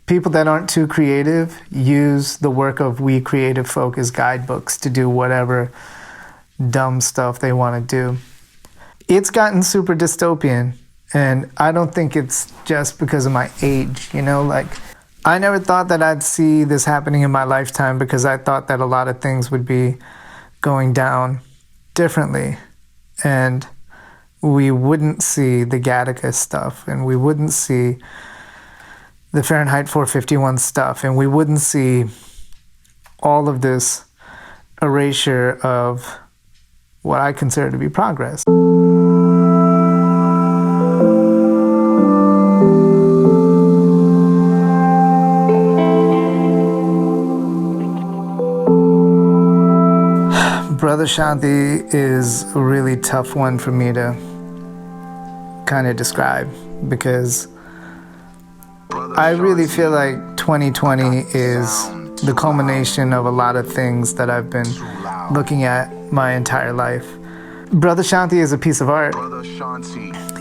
people that aren't too creative use the work of we creative folk as guidebooks to do whatever dumb stuff they want to do. It's gotten super dystopian, and I don't think it's just because of my age, you know, like I never thought that I'd see this happening in my lifetime because I thought that a lot of things would be going down differently, and we wouldn't see the Gattaca stuff, and we wouldn't see the Fahrenheit 451 stuff, and we wouldn't see all of this erasure of what I consider to be progress. Brother Shanti is a really tough one for me to kind of describe because I really feel like 2020 is the culmination of a lot of things that I've been looking at my entire life. Brother Shanti is a piece of art.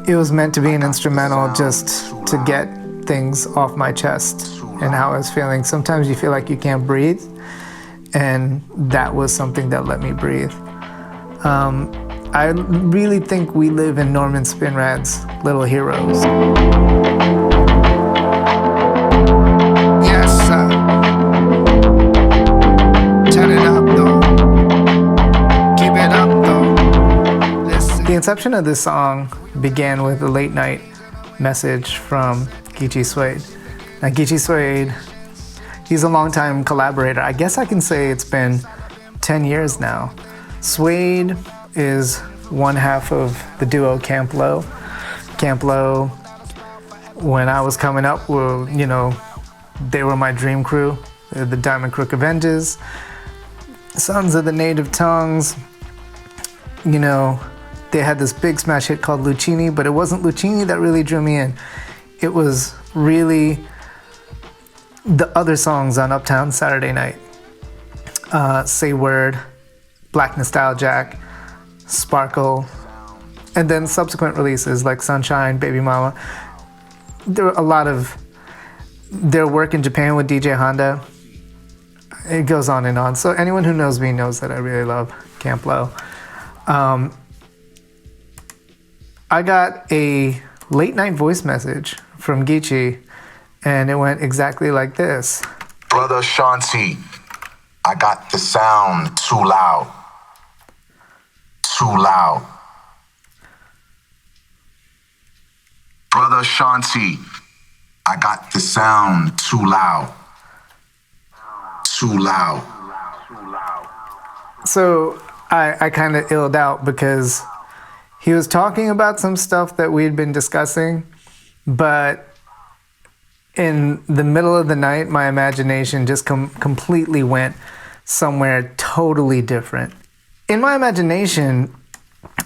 It was meant to be an instrumental just to get things off my chest and how I was feeling. Sometimes you feel like you can't breathe, and that was something that let me breathe. I really think we live in Norman Spinrad's Little Heroes. Yes, sir. Turn it up, though. Keep it up, though. Listen. The inception of this song began with a late night message from Geechi Suede. Now, Geechi Suede, he's a longtime collaborator. I guess I can say it's been 10 years now. Suede is one half of the duo Camp Lo. Camp Lo, when I was coming up, well, you know, they were my dream crew. They're the Diamond Crook Avengers, Sons of the Native Tongues. You know, they had this big smash hit called Lucchini, but it wasn't Lucchini that really drew me in. It was really the other songs on Uptown Saturday Night. Say Word, Black Nostaljack, Sparkle, and then subsequent releases like Sunshine, Baby Mama. There were a lot of their work in Japan with DJ Honda. It goes on and on. So anyone who knows me knows that I really love Camp Lo. I got a late night voice message from Geechi, and it went exactly like this. Brother Shanti, I got the sound too loud. Too loud. Brother Shanti, I got the sound too loud. Too loud. So I kind of illed out because he was talking about some stuff that we'd been discussing, but in the middle of the night, my imagination just completely went somewhere totally different. In my imagination,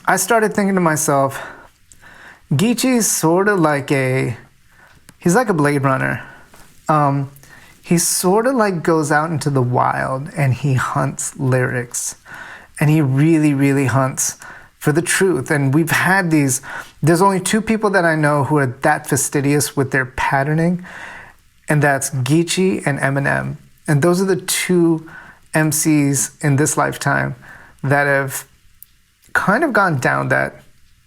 I started thinking to myself, Geechi's sort of like he's like a Blade Runner. He sort of like goes out into the wild and he hunts lyrics. And he really, really hunts for the truth. And we've had there's only two people that I know who are that fastidious with their patterning, and that's Geechi and Eminem. And those are the two MCs in this lifetime that have kind of gone down that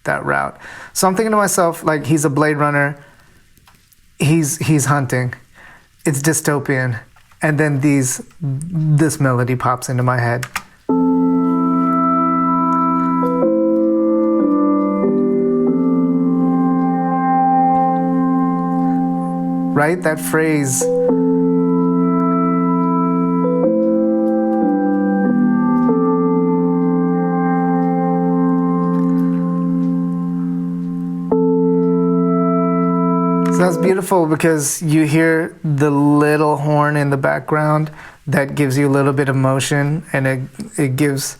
route. So I'm thinking to myself, like, he's a Blade Runner, he's hunting, it's dystopian, and then this melody pops into my head. Right? That phrase. So that's beautiful because you hear the little horn in the background that gives you a little bit of motion, and it's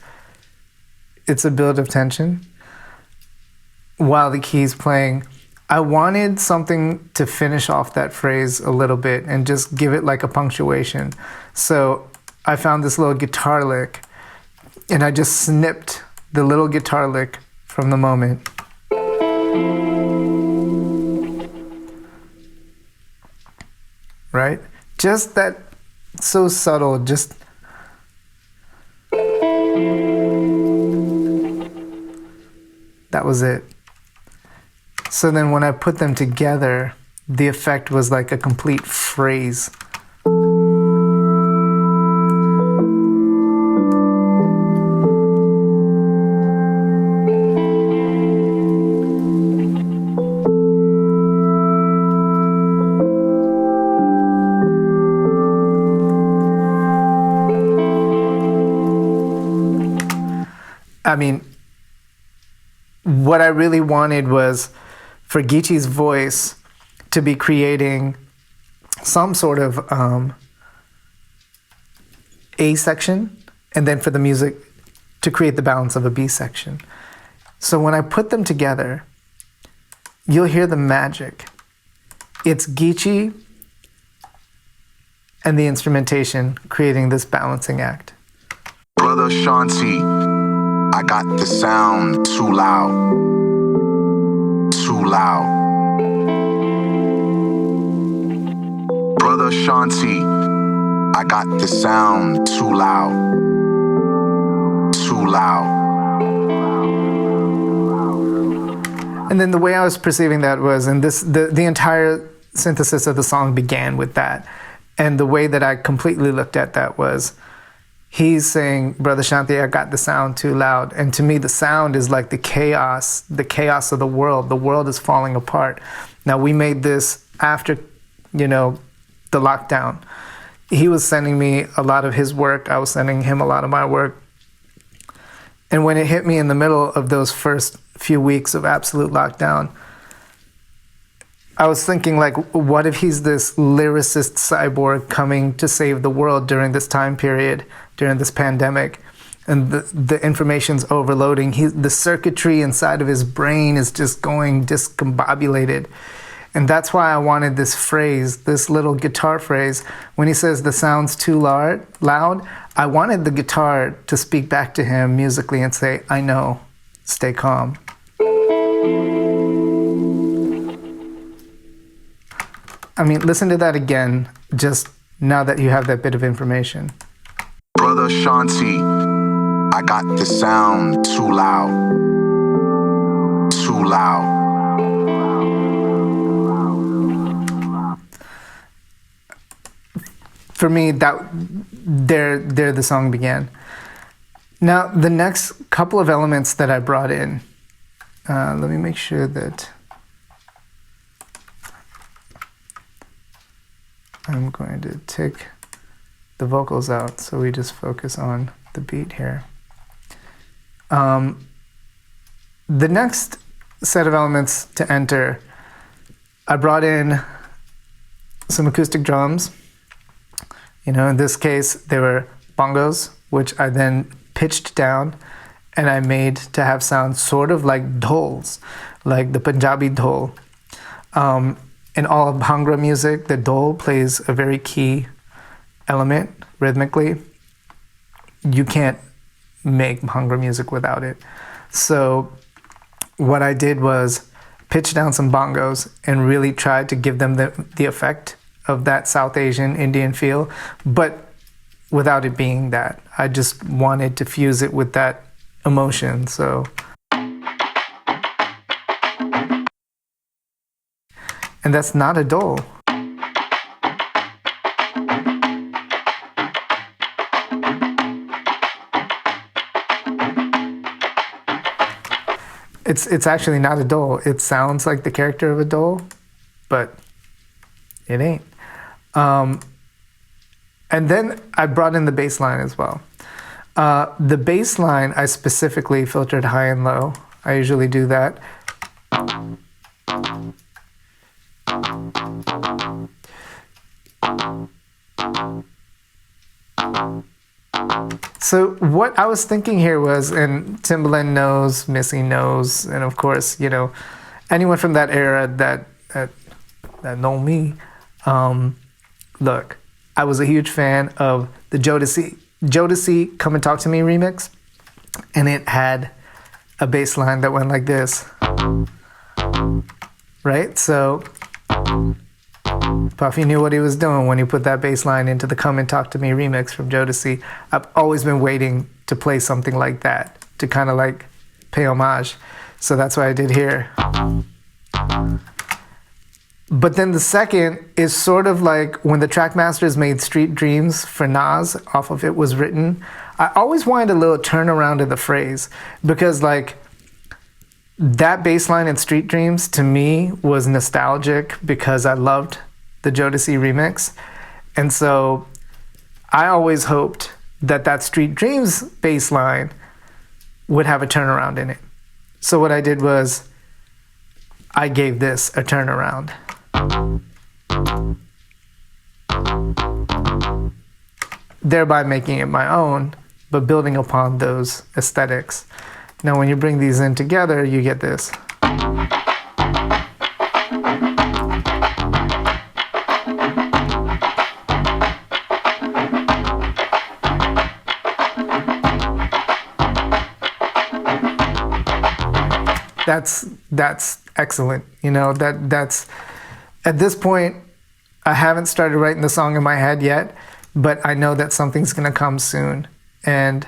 a build of tension while the key's playing. I wanted something to finish off that phrase a little bit and just give it like a punctuation. So I found this little guitar lick, and I just snipped the little guitar lick from the moment. right? Just that, so subtle, just that was it. So then when I put them together, the effect was like a complete phrase. I mean, what I really wanted was for Geechi's voice to be creating some sort of A section, and then for the music to create the balance of a B section. So when I put them together, you'll hear the magic. It's Geechi and the instrumentation creating this balancing act. Brother Shanti, I got the sound too loud. Too loud. Brother Shanti, I got the sound too loud. Too loud. And then the way I was perceiving that was, and the entire synthesis of the song began with that. And the way that I completely looked at that was, he's saying, Brother Shanti, I got the sound too loud. And to me, the sound is like the chaos of the world. The world is falling apart. Now, we made this after, the lockdown. He was sending me a lot of his work. I was sending him a lot of my work. And when it hit me in the middle of those first few weeks of absolute lockdown, I was thinking, like, what if he's this lyricist cyborg coming to save the world during this time period, during this pandemic, and the information's overloading. The circuitry inside of his brain is just going discombobulated. And that's why I wanted this phrase, this little guitar phrase. When he says the sound's too loud, I wanted the guitar to speak back to him musically and say, I know, stay calm. I mean, listen to that again, just now that you have that bit of information. Brother Shanti, I got the sound too loud. Too loud. For me, there the song began. Now, the next couple of elements that I brought in, let me make sure that I'm going to take the vocals out so we just focus on the beat here. The next set of elements to enter, I brought in some acoustic drums. In this case, they were bongos, which I then pitched down and I made to have sound sort of like dhols, like the Punjabi dhol. In all of Bhangra music, the dhol plays a very key element rhythmically. You can't make Bhangra music without it. So what I did was pitch down some bongos and really tried to give them the effect of that South Asian Indian feel, but without it being that. I just wanted to fuse it with that emotion. So, and that's not a dhol. It's actually not a dhol. It sounds like the character of a dhol, but it ain't. And then I brought in the bass line as well. The bass line, I specifically filtered high and low. I usually do that. So what I was thinking here was, and Timbaland knows, Missy knows, and of course, anyone from that era that know me, look, I was a huge fan of the Jodeci Come and Talk to Me remix, and it had a bass line that went like this, right? So Puffy knew what he was doing when he put that bass line into the Come and Talk to Me remix from Jodeci. I've always been waiting to play something like that, to kind of like pay homage. So that's what I did here. But then the second is sort of like when the Trackmasters made Street Dreams for Nas, off of It Was Written. I always wanted a little turnaround of the phrase, because like that bass line in Street Dreams to me was nostalgic because I loved the Jodeci remix. And so I always hoped that that Street Dreams bass line would have a turnaround in it. So what I did was I gave this a turnaround. Thereby making it my own, but building upon those aesthetics. Now when you bring these in together, you get this. That's excellent. You know, that's at this point, I haven't started writing the song in my head yet, but I know that something's gonna come soon. And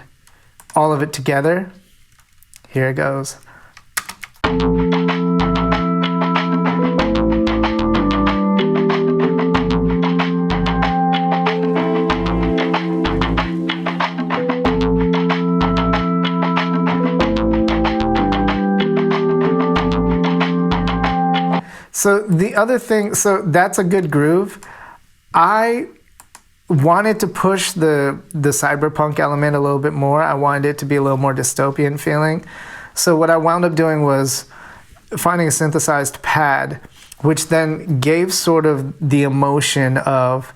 all of it together, here it goes. So the other thing, so that's a good groove. I wanted to push the cyberpunk element a little bit more. I wanted it to be a little more dystopian feeling. So what I wound up doing was finding a synthesized pad, which then gave sort of the emotion of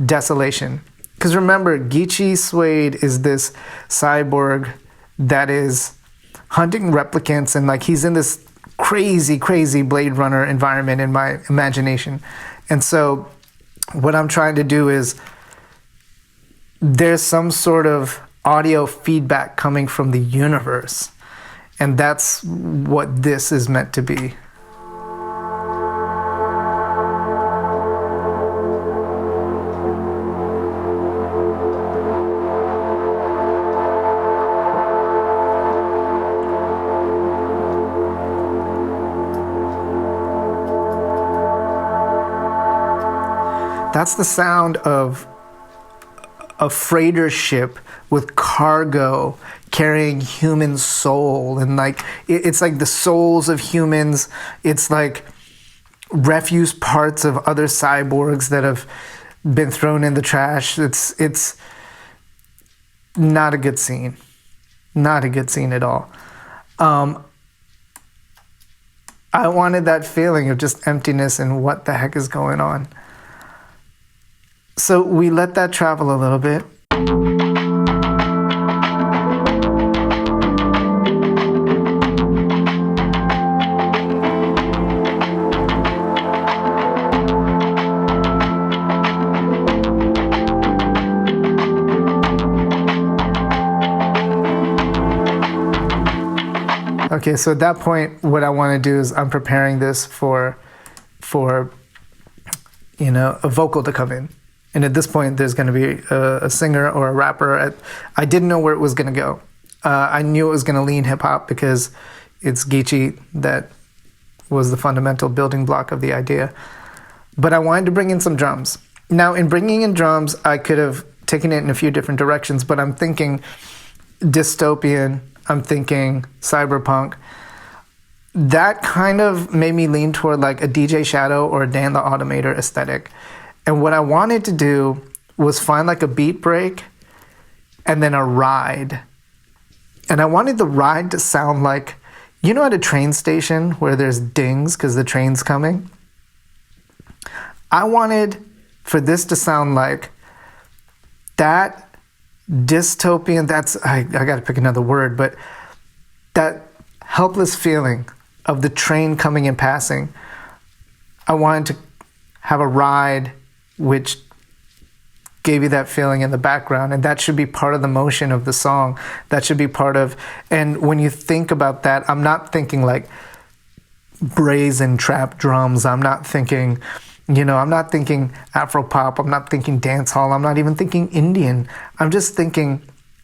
desolation. Because remember, Geechi Suede is this cyborg that is hunting replicants, and like he's in this crazy Blade Runner environment in my imagination. And so what I'm trying to do is there's some sort of audio feedback coming from the universe. And that's what this is meant to be. That's the sound of a freighter ship with cargo carrying human soul, and like it's like the souls of humans. It's like refuse parts of other cyborgs that have been thrown in the trash. It's not a good scene. Not a good scene at all. I wanted that feeling of just emptiness and what the heck is going on. So we let that travel a little bit. Okay, so at that point, what I want to do is I'm preparing this for you know, a vocal to come in. And at this point, there's going to be a singer or a rapper. I didn't know where it was going to go. I knew it was going to lean hip-hop because it's Geechi that was the fundamental building block of the idea. But I wanted to bring in some drums. Now, in bringing in drums, I could have taken it in a few different directions, but I'm thinking dystopian, I'm thinking cyberpunk. That kind of made me lean toward like a DJ Shadow or a Dan the Automator aesthetic. And what I wanted to do was find like a beat break and then a ride. And I wanted the ride to sound like, you know, at a train station where there's dings because the train's coming? I wanted for this to sound like that dystopian, I got to pick another word, but that helpless feeling of the train coming and passing. I wanted to have a ride which gave you that feeling in the background, and that should be part of the motion of the song. That should be part of, and when you think about that, I'm not thinking like brazen trap drums. I'm not thinking, I'm not thinking Afro pop, I'm not thinking dance hall, I'm not even thinking Indian. I'm just thinking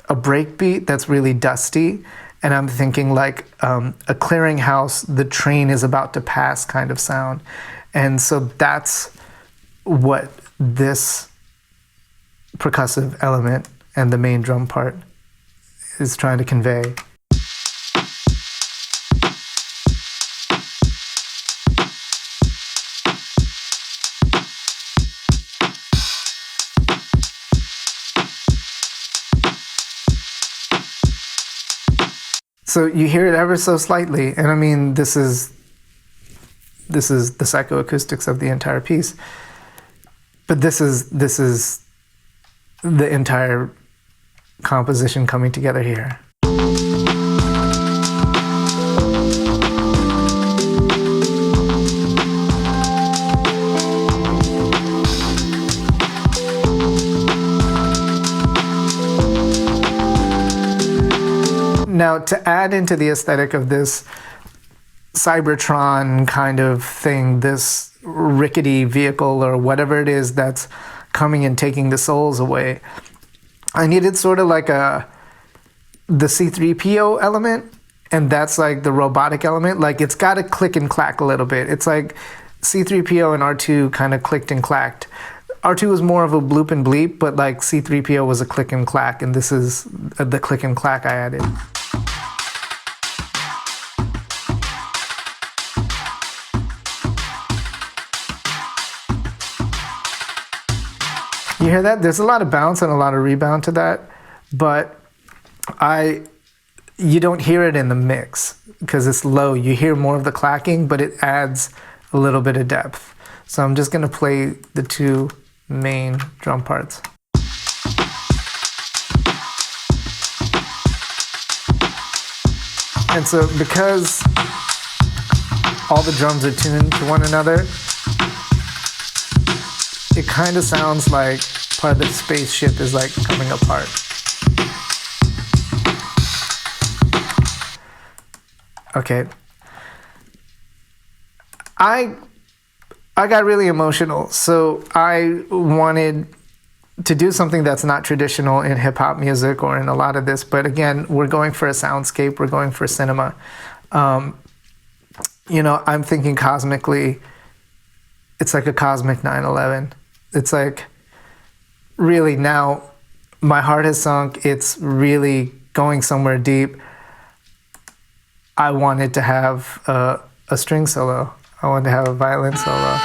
a breakbeat that's really dusty, and I'm thinking like a clearinghouse, the train is about to pass kind of sound. And so that's what this percussive element and the main drum part is trying to convey. So you hear it ever so slightly, and I mean, this is the psychoacoustics of the entire piece. But this is the entire composition coming together here. Now, to add into the aesthetic of this Cybertron kind of thing, this rickety vehicle or whatever it is that's coming and taking the souls away, I needed sort of like the C-3PO element, and that's like the robotic element. Like, it's got to click and clack a little bit. It's like C-3PO and R2 kind of clicked and clacked. R2 was more of a bloop and bleep, but like C-3PO was a click and clack, and this is the click and clack I added. You hear that? There's a lot of bounce and a lot of rebound to that, but you don't hear it in the mix because it's low. You hear more of the clacking, but it adds a little bit of depth. So I'm just going to play the two main drum parts. And so because all the drums are tuned to one another, it kind of sounds like part of the spaceship is like coming apart. Okay. I got really emotional, so I wanted to do something that's not traditional in hip-hop music or in a lot of this, but again, we're going for a soundscape, we're going for cinema. I'm thinking cosmically, it's like a cosmic 9/11. It's like, really now, my heart has sunk, it's really going somewhere deep. I wanted to have a string solo. I wanted to have a violin solo.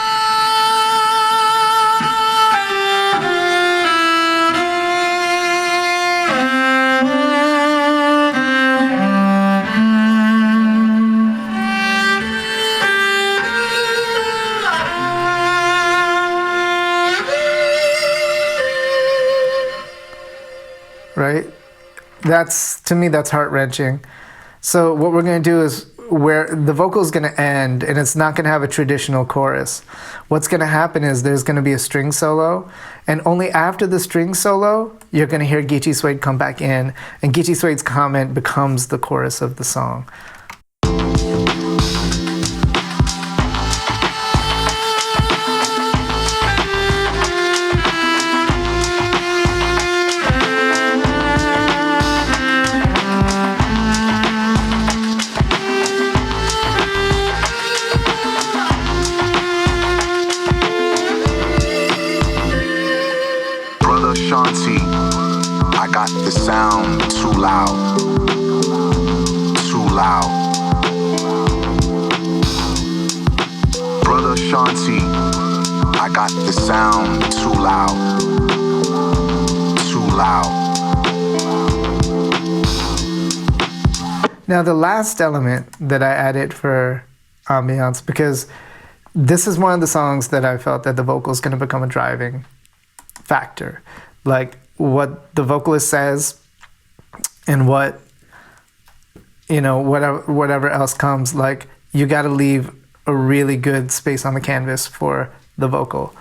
Right? To me, that's heart-wrenching. So what we're going to do is where the vocal is going to end, and it's not going to have a traditional chorus. What's going to happen is there's going to be a string solo, and only after the string solo, you're going to hear Geechi Suede come back in, and Geechi Suede's comment becomes the chorus of the song. Shanti, I got the sound too loud, too loud. Brother Shanti, I got the sound too loud, too loud. Now the last element that I added for ambiance, because this is one of the songs that I felt that the vocal is going to become a driving factor. Like what the vocalist says and whatever else comes, like you got to leave a really good space on the canvas for the vocal.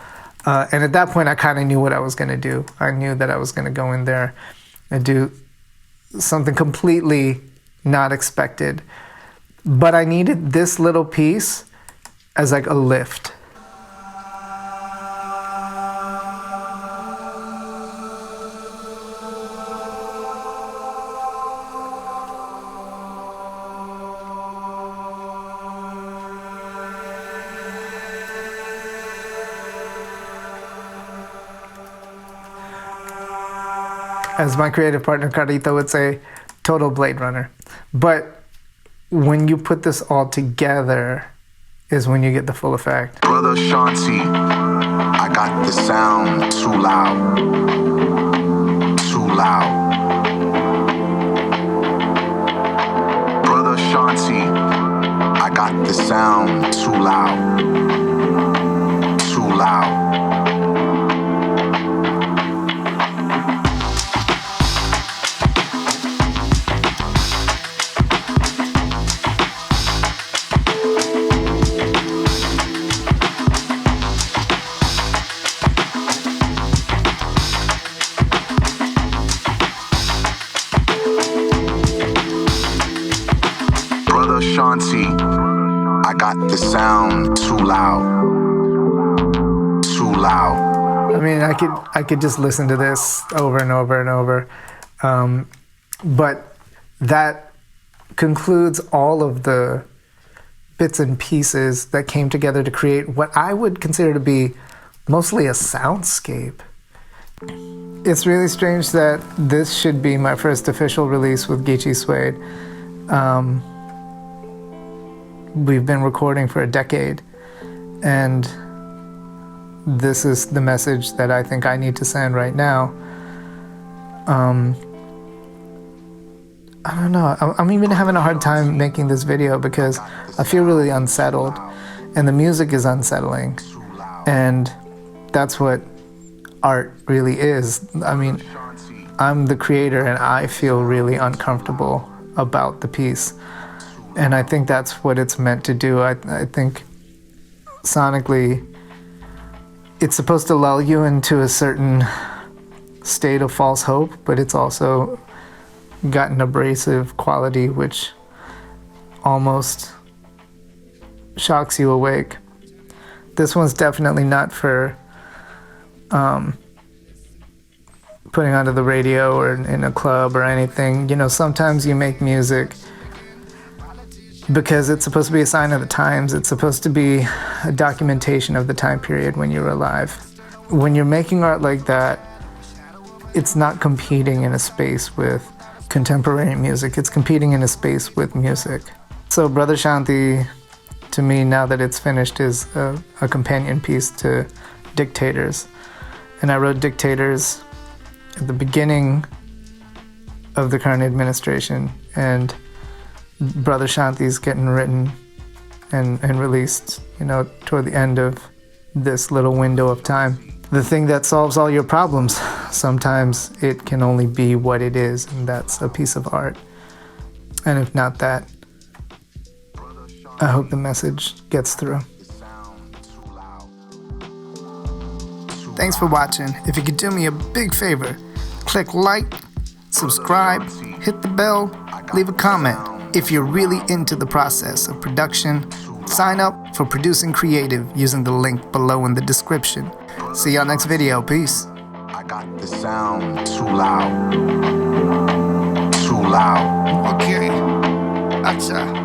And at that point, I kind of knew what I was going to do. I knew that I was going to go in there and do something completely not expected. But I needed this little piece as like a lift. As my creative partner Carita would say, total Blade Runner. But when you put this all together is when you get the full effect. Brother Shanti, I got the sound too loud. Too loud. Brother Shanti, I got the sound too loud. Too loud. Shanti, I got the sound too loud. Too loud. I mean, I could just listen to this over and over and over. But that concludes all of the bits and pieces that came together to create what I would consider to be mostly a soundscape. It's really strange that this should be my first official release with Geechi Suede. We've been recording for a decade, and this is the message that I think I need to send right now. I don't know, I'm even having a hard time making this video because I feel really unsettled, and the music is unsettling, and that's what art really is. I mean, I'm the creator and I feel really uncomfortable about the piece. And I think that's what it's meant to do. I think sonically, it's supposed to lull you into a certain state of false hope, but it's also got an abrasive quality which almost shocks you awake. This one's definitely not for putting onto the radio or in a club or anything. You know, sometimes you make music because it's supposed to be a sign of the times. It's supposed to be a documentation of the time period when you were alive. When you're making art like that, it's not competing in a space with contemporary music. It's competing in a space with music. So Brother Shanti, to me, now that it's finished, is a companion piece to Dictators. And I wrote Dictators at the beginning of the current administration, and Brother Shanti's getting written and released, you know, toward the end of this little window of time. The thing that solves all your problems, sometimes it can only be what it is, and that's a piece of art. And if not that, I hope the message gets through. Thanks for watching. If you could do me a big favor, click like, subscribe, hit the bell, leave a comment. If you're really into the process of production, sign up for Producing Creative using the link below in the description. See y'all next video. Peace. I got the sound too loud. Too loud. Okay. Acha.